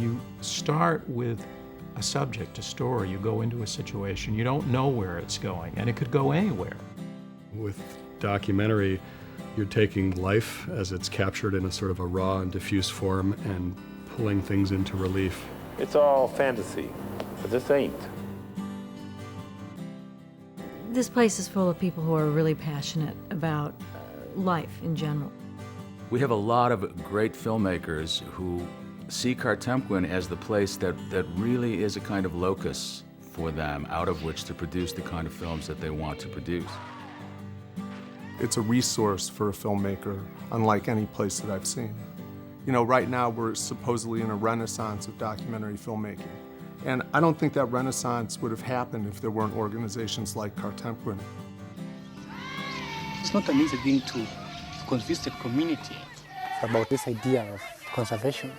You start with a subject, a story. You go into a situation. You don't know where it's going, and it could go anywhere. With documentary, you're taking life as it's captured in a sort of a raw and diffuse form and pulling things into relief. It's all fantasy, but this ain't. This place is full of people who are really passionate about life in general. We have a lot of great filmmakers who see Kartemquin as the place that really is a kind of locus for them out of which to produce the kind of films that they want to produce. It's a resource for a filmmaker, unlike any place that I've seen. You know, right now we're supposedly in a renaissance of documentary filmmaking. And I don't think that renaissance would have happened if there weren't organizations like Kartemquin. It's not an easy thing to convince the community about this idea of conservation.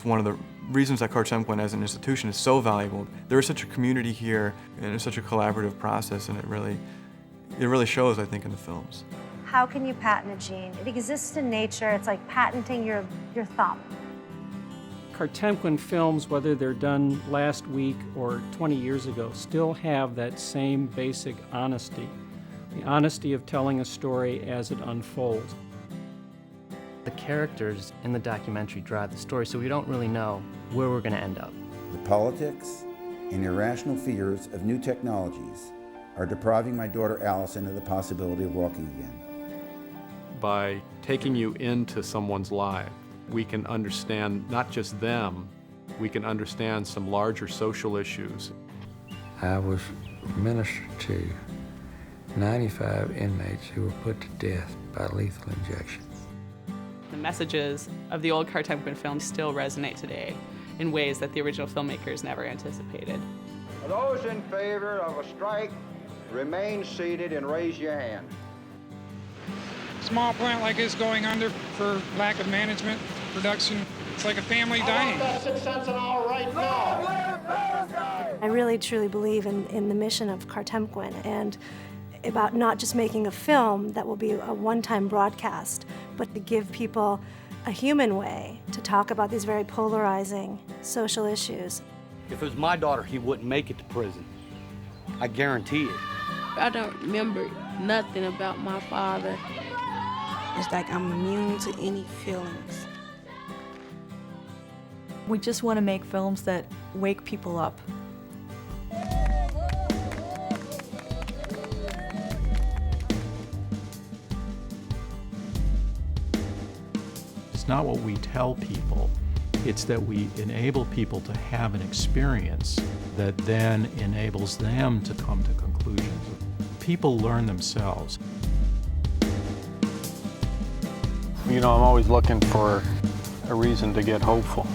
One of the reasons that Kartemquin as an institution is so valuable, there is such a community here and it's such a collaborative process, and it really shows, I think, in the films. How can you patent a gene? It exists in nature. It's like patenting your thumb. Kartemquin films, whether they're done last week or 20 years ago, still have that same basic honesty. The honesty of telling a story as it unfolds. The characters in the documentary drive the story, so we don't really know where we're going to end up. The politics and irrational fears of new technologies are depriving my daughter Allison of the possibility of walking again. By taking you into someone's life, we can understand not just them, we can understand some larger social issues. I was ministered to 95 inmates who were put to death by lethal injection. The messages of the old Kartemquin films still resonate today in ways that the original filmmakers never anticipated. Those in favor of a strike, remain seated and raise your hand. Small plant like this going under for lack of management, production, it's like a family dying. I want that 6 cents an hour right now. I really truly believe in the mission of Kartemquin and about not just making a film that will be a one-time broadcast, but to give people a human way to talk about these very polarizing social issues. If it was my daughter, he wouldn't make it to prison. I guarantee it. I don't remember nothing about my father. It's like I'm immune to any feelings. We just want to make films that wake people up. It's not what we tell people, it's that we enable people to have an experience that then enables them to come to conclusions. People learn themselves. You know, I'm always looking for a reason to get hopeful.